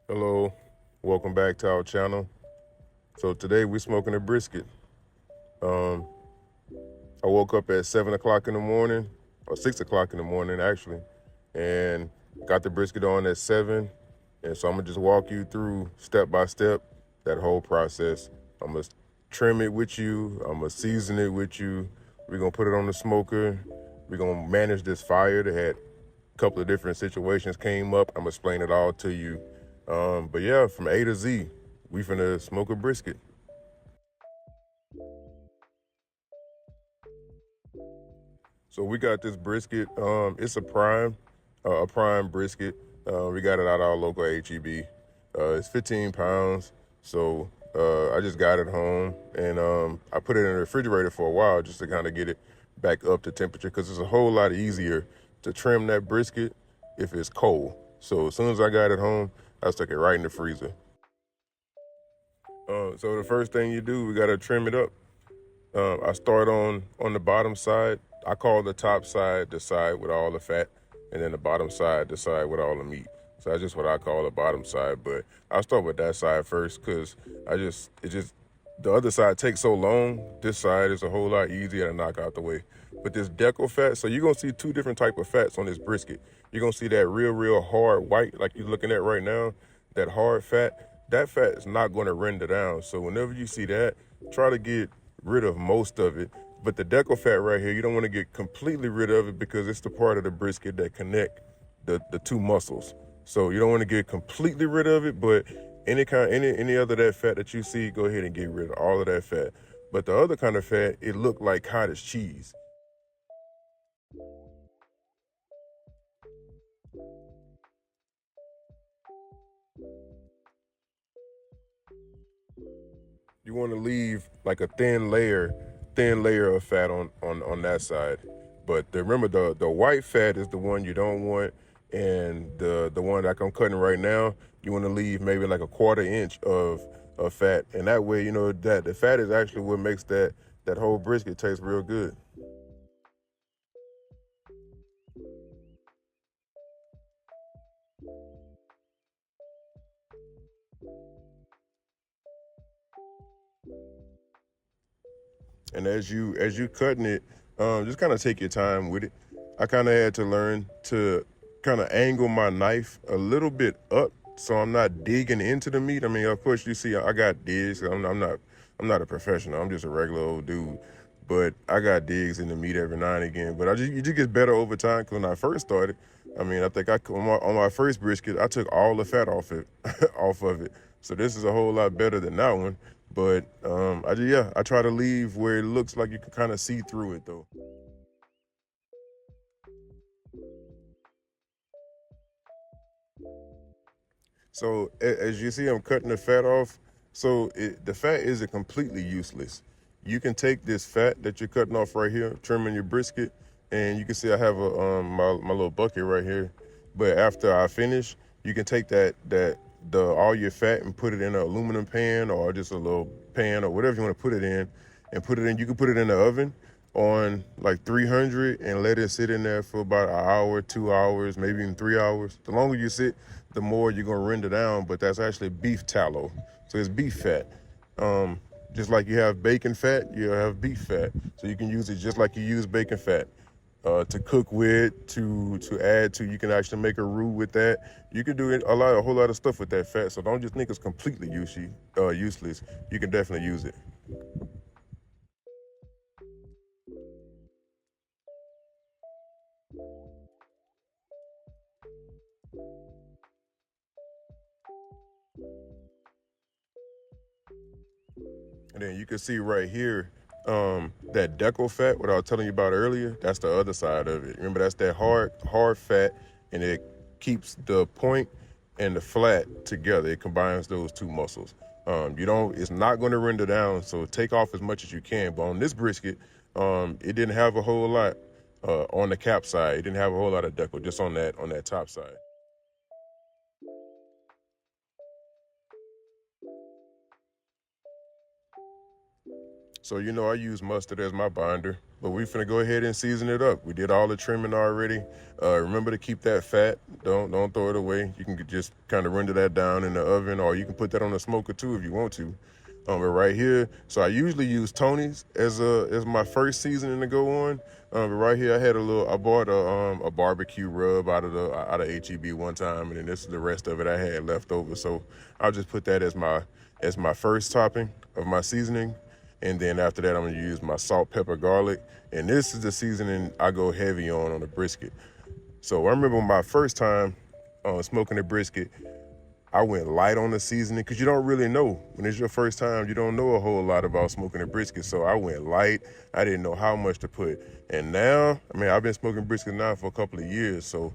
Hello, welcome back to our channel. So today we're smoking a brisket. Um, I woke up at 7 o'clock in the morning, or 6 o'clock in the morning actually, and got the brisket on at 7. And so I'm gonna just walk you through step by step that whole process. I'm gonna trim it with you, I'm gonna season it with you. We're gonna put it on the smoker. We're gonna manage this fire that had a couple of different situations came up. I'm gonna explain it all to you. But yeah, from A to Z, we finna smoke a brisket. So we got this brisket. It's a prime brisket. We got it out of our local HEB. It's 15 pounds. So I just got it home and I put it in the refrigerator for a while just to kind of get it back up to temperature because it's a whole lot easier to trim that brisket if it's cold. So as soon as I got it home, I stuck it right in the freezer. So the first thing you do, we gotta trim it up. I start on the bottom side. I call the top side the side with all the fat, and then the bottom side the side with all the meat. So that's just what I call the bottom side. But I'll start with that side first because the other side takes so long. This side is a whole lot easier to knock out the way. But this deco fat, so you're gonna see two different type of fats on this brisket. You're gonna see that real hard white, like you're looking at right now, that hard fat. That fat is not gonna render down. So whenever you see that, try to get rid of most of it. But the deco fat right here, you don't want to get completely rid of it because it's the part of the brisket that connect the two muscles. So you don't want to get completely rid of it, but any other that fat that you see, go ahead and get rid of all of that fat. But the other kind of fat, it looked like cottage cheese. You want to leave like a thin layer of fat on that side. But remember, the white fat is the one you don't want, and the one like I'm cutting right now, you want to leave maybe like a quarter inch of fat, and that way you know that the fat is actually what makes that whole brisket taste real good. And as you cutting it, just kind of take your time with it. I kind of had to learn to kind of angle my knife a little bit up so I'm not digging into the meat. I mean, of course, you see, I got digs. I'm not a professional. I'm just a regular old dude. But I got digs in the meat every now and again. But you just get better over time. Cause when I first started, I mean, I think on my first brisket, I took all the fat off it, off of it. So this is a whole lot better than that one. But I try to leave where it looks like you can kind of see through it though. So as you see, I'm cutting the fat off. So the fat isn't completely useless. You can take this fat that you're cutting off right here, trimming your brisket, and you can see I have my little bucket right here. But after I finish, you can take the all your fat and put it in an aluminum pan or just a little pan or whatever you want to put it in, and put it in. You can put it in the oven on like 300 and let it sit in there for about an hour, 2 hours, maybe even 3 hours. The longer you sit, the more you're gonna render down. But that's actually beef tallow, so it's beef fat. Just like you have bacon fat, you have beef fat. So you can use it just like you use bacon fat to cook with, to add to. You can actually make a roux with that. You can do a whole lot of stuff with that fat. So don't just think it's completely useless. You can definitely use it. And then you can see right here, that deco fat, what I was telling you about earlier, that's the other side of it. Remember, that's that hard fat, and it keeps the point and the flat together. It combines those two muscles. It's not going to render down, so take off as much as you can. But on this brisket, it didn't have a whole lot on the cap side. It didn't have a whole lot of deco, just on that top side. So I use mustard as my binder, but we finna go ahead and season it up. We did all the trimming already. Remember to keep that fat. Don't throw it away. You can just kind of render that down in the oven, or you can put that on the smoker too if you want to. But right here, so I usually use Tony's as my first seasoning to go on. But right here, I bought a barbecue rub out of HEB one time, and then this is the rest of it I had left over. So I'll just put that as my first topping of my seasoning. And then after that, I'm gonna use my salt, pepper, garlic. And this is the seasoning I go heavy on the brisket. So I remember my first time smoking the brisket, I went light on the seasoning because you don't really know. When it's your first time, you don't know a whole lot about smoking a brisket. So I went light. I didn't know how much to put. And now, I've been smoking brisket now for a couple of years. So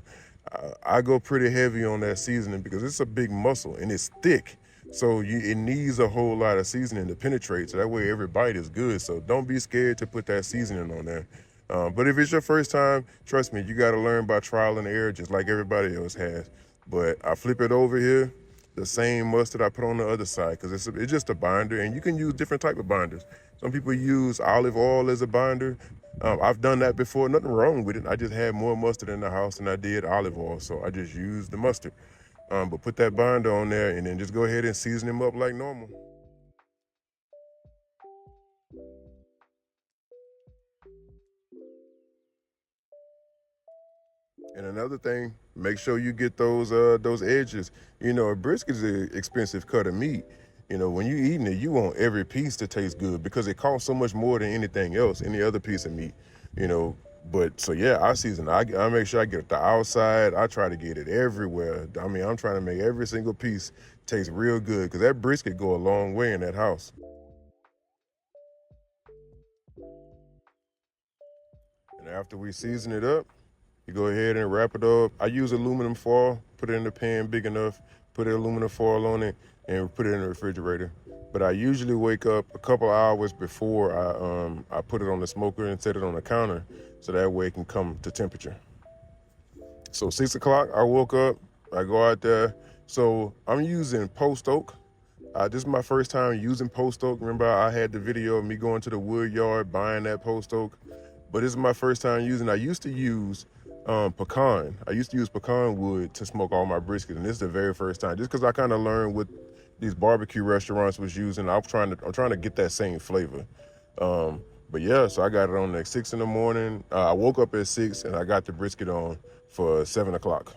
I go pretty heavy on that seasoning because it's a big muscle and it's thick. So it needs a whole lot of seasoning to penetrate. So that way every bite is good. So don't be scared to put that seasoning on there. But if it's your first time, trust me, you got to learn by trial and error just like everybody else has. But I flip it over here, the same mustard I put on the other side because it's just a binder, and you can use different type of binders. Some people use olive oil as a binder. I've done that before, nothing wrong with it. I just had more mustard in the house than I did olive oil, so I just used the mustard. But put that binder on there and then just go ahead and season them up like normal. And another thing, make sure you get those edges. A brisket is an expensive cut of meat. When you eating it, you want every piece to taste good because it costs so much more than anything else, any other piece of meat. You know, but so yeah, I season. I make sure I get the outside. I try to get it everywhere. I'm trying to make every single piece taste real good because that brisket go a long way in that house. And after we season it up, you go ahead and wrap it up. I use aluminum foil, put it in the pan big enough, put aluminum foil on it, and put it in the refrigerator. But I usually wake up a couple hours before I put it on the smoker and set it on the counter, so that way it can come to temperature. So 6 o'clock, I woke up, I go out there. So I'm using post oak. This is my first time using post oak. Remember, I had the video of me going to the wood yard buying that post oak, but this is my first time using. I used to use pecan. I used to use pecan wood to smoke all my brisket, and this is the very first time. Just because I kind of learned what these barbecue restaurants was using, I'm trying to get that same flavor. But yeah, so I got it on at 6 in the morning. I woke up at 6 and I got the brisket on for 7 o'clock.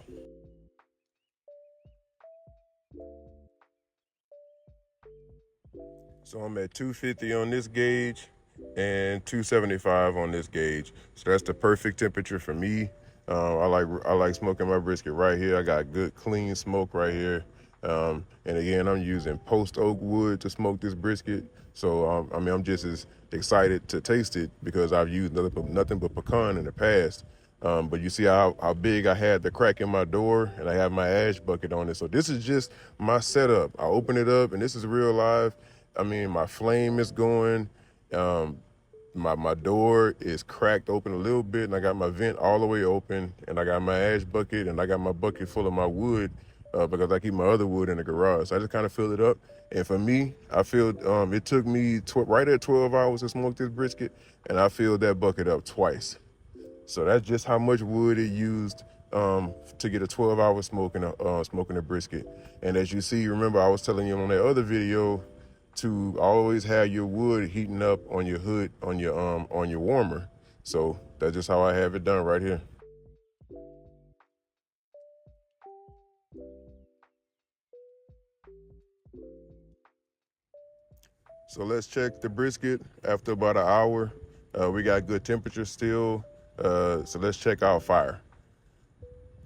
So I'm at 250 on this gauge and 275 on this gauge. So that's the perfect temperature for me. I like smoking my brisket right here. I got good clean smoke right here. And again, I'm using post oak wood to smoke this brisket. So I'm just as excited to taste it because I've used nothing but pecan in the past. But you see how big I had the crack in my door, and I have my ash bucket on it. So this is just my setup. I open it up, and this is real live. My flame is going. My door is cracked open a little bit, and I got my vent all the way open, and I got my ash bucket, and I got my bucket full of my wood because I keep my other wood in the garage. So I just kind of fill it up. And for me, I feel it took me right at 12 hours to smoke this brisket, and I filled that bucket up twice. So that's just how much wood it used to get a 12-hour smoking a brisket. And as you see, remember I was telling you on that other video to always have your wood heating up on your hood on your warmer. So that's just how I have it done right here. So let's check the brisket after about an hour. We got good temperature still. So let's check our fire.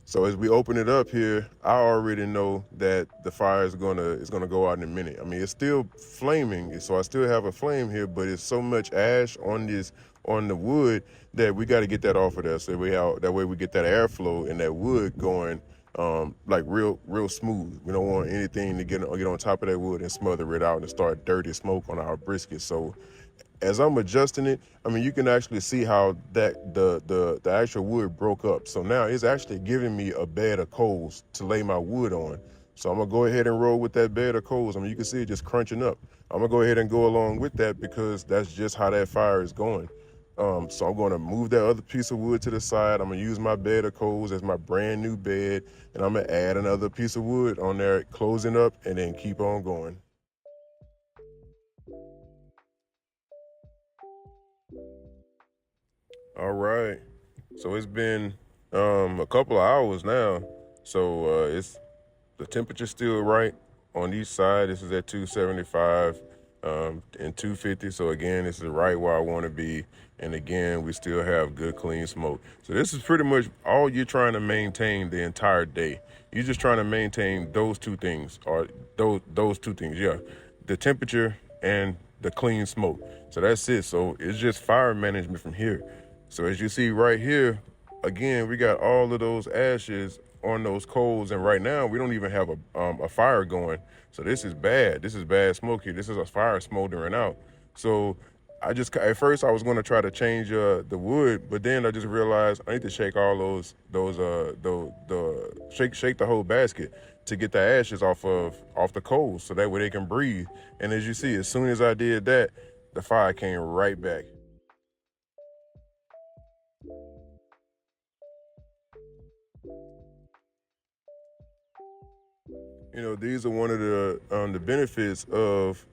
So as we open it up here, I already know that the fire is gonna go out in a minute. It's still flaming, so I still have a flame here, but it's so much ash on the wood that we got to get that off of there. So that way we get that airflow and that wood going like real smooth. We don't want anything to get on top of that wood and smother it out and start dirty smoke on our brisket. So as I'm adjusting it, you can actually see how that the actual wood broke up. So now it's actually giving me a bed of coals to lay my wood on. So I'm gonna go ahead and roll with that bed of coals. I mean, you can see it just crunching up. I'm gonna go ahead and go along with that because that's just how that fire is going. So I'm gonna move that other piece of wood to the side. I'm gonna use my bed of coals as my brand new bed, and I'm gonna add another piece of wood on there, closing up, and then keep on going. All right. So it's been a couple of hours now. So it's the temperature's still right on each side. This is at 275 and 250. So again, this is right where I want to be. And again, we still have good clean smoke. So this is pretty much all you're trying to maintain the entire day. You're just trying to maintain those two things, or those two things, yeah, the temperature and the clean smoke. So that's it. So it's just fire management from here. So as you see right here, again, we got all of those ashes on those coals, and right now we don't even have a fire going. So this is bad. This is bad smoke here. This is a fire smoldering out. So I just at first I was going to try to change the wood, but then I just realized I need to shake all the shake the whole basket to get the ashes off the coals, so that way they can breathe. And as you see, as soon as I did that, the fire came right back. You know, these are one of the benefits of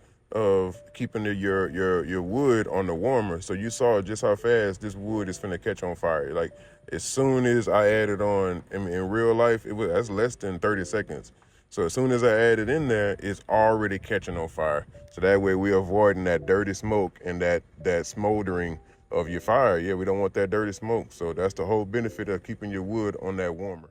keeping your wood on the warmer. So you saw just how fast this wood is finna catch on fire. Like as soon as I added on, in real life, that's less than 30 seconds. So as soon as I add it in there, it's already catching on fire. So that way we're avoiding that dirty smoke and that smoldering of your fire. Yeah, we don't want that dirty smoke. So that's the whole benefit of keeping your wood on that warmer.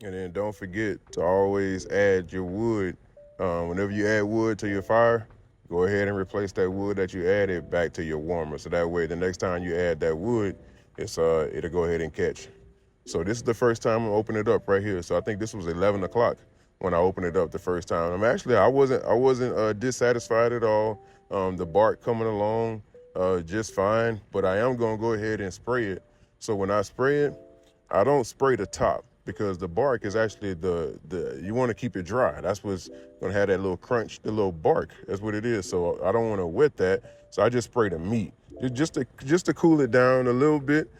And then don't forget to always add your wood. Whenever you add wood to your fire, go ahead and replace that wood that you added back to your warmer. So that way, the next time you add that wood, it'll go ahead and catch. So this is the first time I'm opening it up right here. So I think this was 11 o'clock when I opened it up the first time. I wasn't dissatisfied at all. The bark coming along just fine, but I am gonna go ahead and spray it. So when I spray it, I don't spray the top because the bark is actually the you want to keep it dry. That's what's gonna have that little crunch, the little bark. That's what it is. So I don't want to wet that. So I just spray the meat just to cool it down a little bit,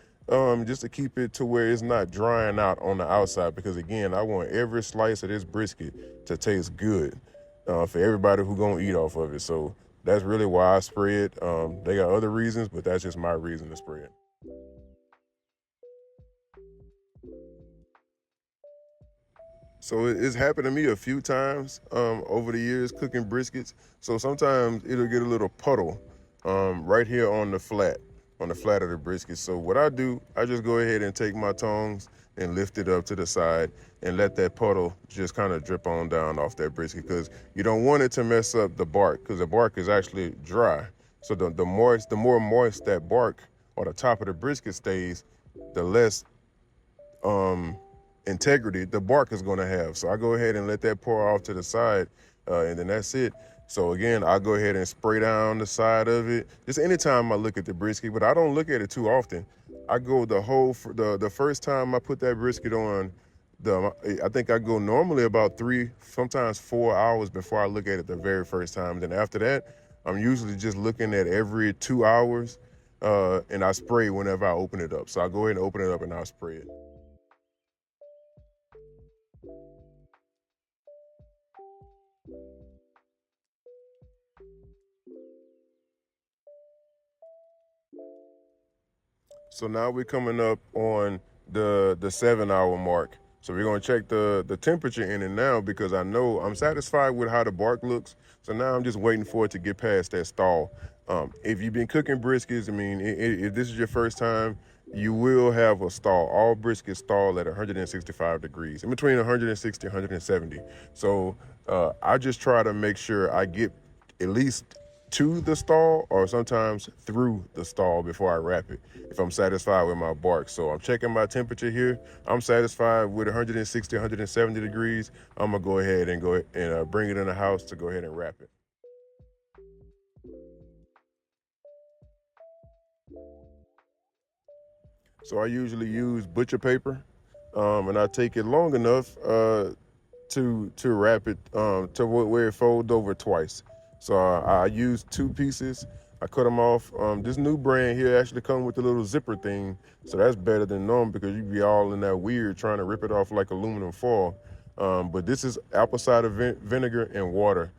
just to keep it to where it's not drying out on the outside. Because again, I want every slice of this brisket to taste good for everybody who gonna eat off of it. So that's really why I spray it. They got other reasons, but that's just my reason to spray it. So it's happened to me a few times over the years cooking briskets. So sometimes it'll get a little puddle right here on the flat of the brisket. So what I do, I just go ahead and take my tongs and lift it up to the side and let that puddle just kind of drip on down off that brisket, because you don't want it to mess up the bark, because the bark is actually dry. So the more moist that bark or the top of the brisket stays, the less um, integrity the bark is going to have. So I go ahead and let that pour off to the side, and then that's it. So again, I go ahead and spray down the side of it. Just anytime I look at the brisket, but I don't look at it too often. I go the first time I put that brisket on, I think I go normally about 3, sometimes 4 hours before I look at it the very first time. Then after that, I'm usually just looking at every 2 hours, and I spray whenever I open it up. So I go ahead and open it up and I'll spray it. So now we're coming up on the 7 hour mark. So we're gonna check the temperature in it now, because I know I'm satisfied with how the bark looks. So now I'm just waiting for it to get past that stall. If you've been cooking briskets, I mean, if this is your first time, you will have a stall. All briskets stall at 165 degrees, in between 160 and 170. So I just try to make sure I get at least to the stall, or sometimes through the stall, before I wrap it, if I'm satisfied with my bark. So I'm checking my temperature here. I'm satisfied with 160, 170 degrees. I'm gonna go ahead and bring it in the house to go ahead and wrap it. So I usually use butcher paper, and I take it long enough to wrap it to where it folds over twice. So I use 2 pieces. I cut them off. This new brand here actually comes with a little zipper thing, so that's better than normal because you be all in that weird trying to rip it off like aluminum foil. But this is apple cider vinegar and water.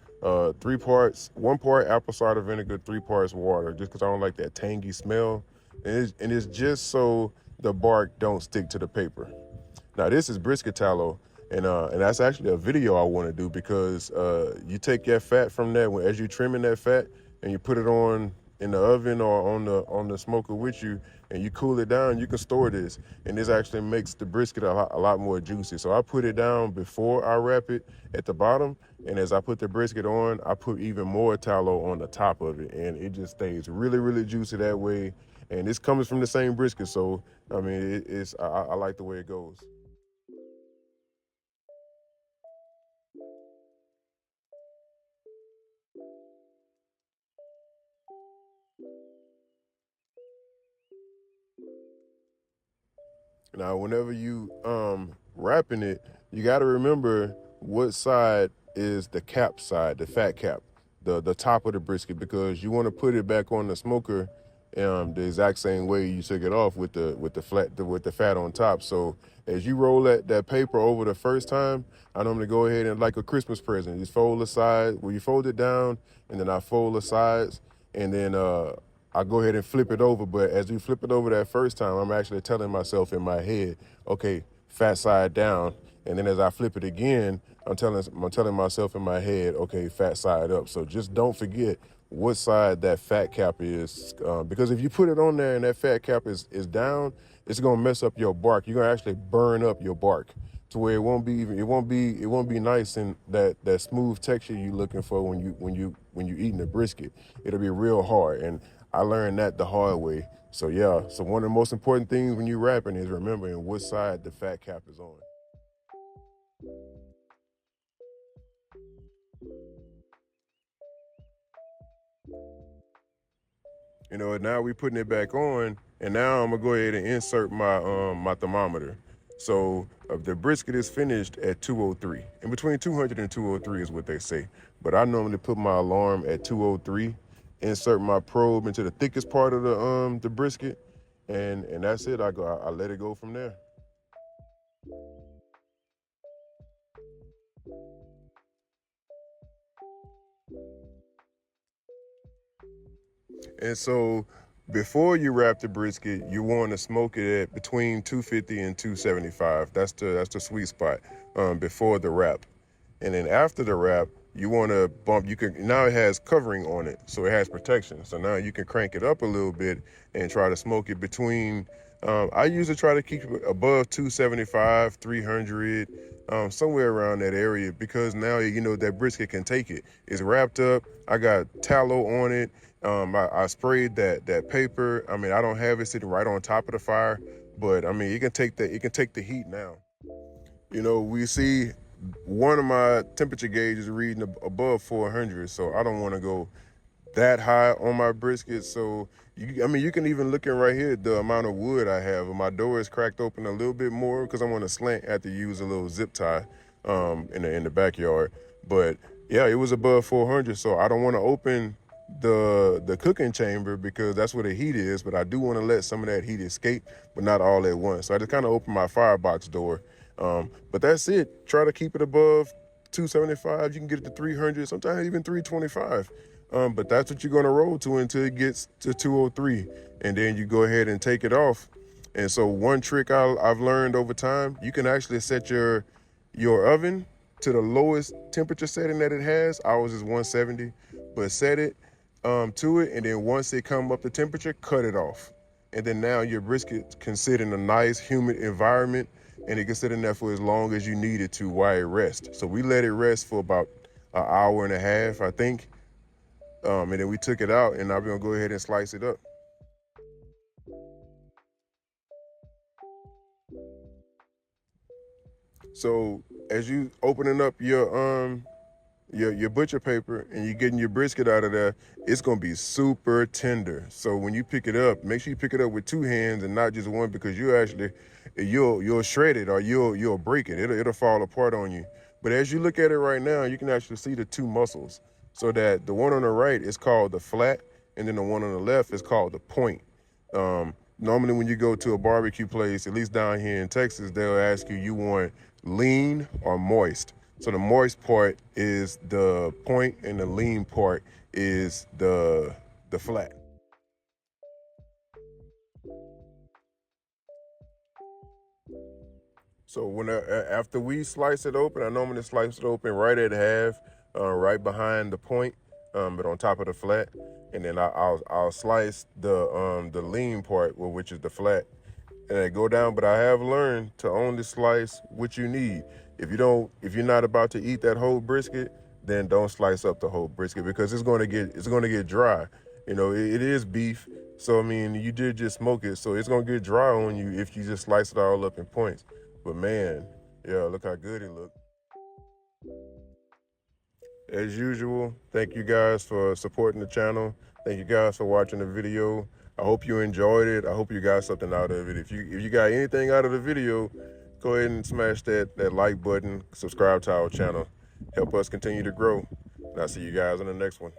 3 parts, 1 part apple cider vinegar, 3 parts water, just because I don't like that tangy smell. And it's just so the bark don't stick to the paper. Now this is brisket tallow, and that's actually a video I want to do because you take that fat from that as you trimming that fat, and you put it on in the oven or on the smoker with you, and you cool it down. You can store this, and this actually makes the brisket a lot more juicy. So I put it down before I wrap it at the bottom, and as I put the brisket on, I put even more tallow on the top of it, and it just stays really, really juicy that way. And this comes from the same brisket, so I mean, I like the way it goes. Now, whenever you wrapping it, you got to remember what side is the cap side, the fat cap, the top of the brisket, because you want to put it back on the smoker the exact same way you took it off with the fat on top. So as you roll that paper over the first time, I normally go ahead and like a Christmas present, just fold the side. Well, you fold it down, and then I fold the sides, and then I go ahead and flip it over. But as you flip it over that first time, I'm actually telling myself in my head, okay, fat side down. And then as I flip it again, I'm telling myself in my head, okay, fat side up. So just don't forget what side that fat cap is, because if you put it on there and that fat cap is down, it's gonna mess up your bark. You're gonna actually burn up your bark to where it won't be nice and that smooth texture you're looking for when you eating the brisket. It'll be real hard, and I learned that the hard way. So yeah, so one of the most important things when you're wrapping is remembering what side the fat cap is on. Now we putting it back on, and now I'm gonna go ahead and insert my thermometer. So the brisket is finished at 203, and between 200 and 203 is what they say. But I normally put my alarm at 203, insert my probe into the thickest part of the brisket, and that's it. I let it go from there. And so before you wrap the brisket, you want to smoke it at between 250 and 275. That's the sweet spot before the wrap. And then after the wrap, you want to bump. You can now it has covering on it, so it has protection. So now you can crank it up a little bit and try to smoke it between. I usually try to keep it above 275, 300, somewhere around that area because now that brisket can take it. It's wrapped up. I got tallow on it. I sprayed that paper. I mean, I don't have it sitting right on top of the fire, but I mean, it can take the heat now. We see one of my temperature gauges reading above 400, so I don't want to go that high on my brisket. So you can even look in right here at the amount of wood I have. My door is cracked open a little bit more because I'm on a slant. I have to use a little zip tie in the backyard. But yeah, it was above 400, so I don't want to open the cooking chamber because that's where the heat is. But I do want to let some of that heat escape, but not all at once. So I just kind of open my firebox door. But that's it. Try to keep it above 275. You can get it to 300, sometimes even 325. But that's what you're going to roll to until it gets to 203. And then you go ahead and take it off. And so one trick I've learned over time, you can actually set your oven to the lowest temperature setting that it has. Ours is 170, but set it to it. And then once it come up to temperature, cut it off. And then now your brisket can sit in a nice humid environment, and it can sit in there for as long as you need it to while it rests. So we let it rest for about an hour and a half, I think. And then we took it out, and I'm gonna go ahead and slice it up. So as you opening up your butcher paper and you're getting your brisket out of there, it's gonna be super tender. So when you pick it up, make sure you pick it up with two hands and not just one, because you'll shred it or you'll break it. It'll fall apart on you. But as you look at it right now, you can actually see the two muscles. So that the one on the right is called the flat, and then the one on the left is called the point. Normally when you go to a barbecue place, at least down here in Texas, they'll ask you want lean or moist. So the moist part is the point and the lean part is the flat. So after we slice it open, I normally slice it open right at half, right behind the point, but on top of the flat, and then I'll slice the lean part, which is the flat, and I go down. But I have learned to only slice what you need. If you're not about to eat that whole brisket, then don't slice up the whole brisket, because it's going to get dry. It is beef, so I mean, you did just smoke it, so it's going to get dry on you if you just slice it all up in points. But man, yeah, look how good it looked. As usual, thank you guys for supporting the channel. Thank you guys for watching the video. I hope you enjoyed it. I hope you got something out of it. If you got anything out of the video, go ahead and smash that like button, subscribe to our channel. Help us continue to grow. And I'll see you guys on the next one.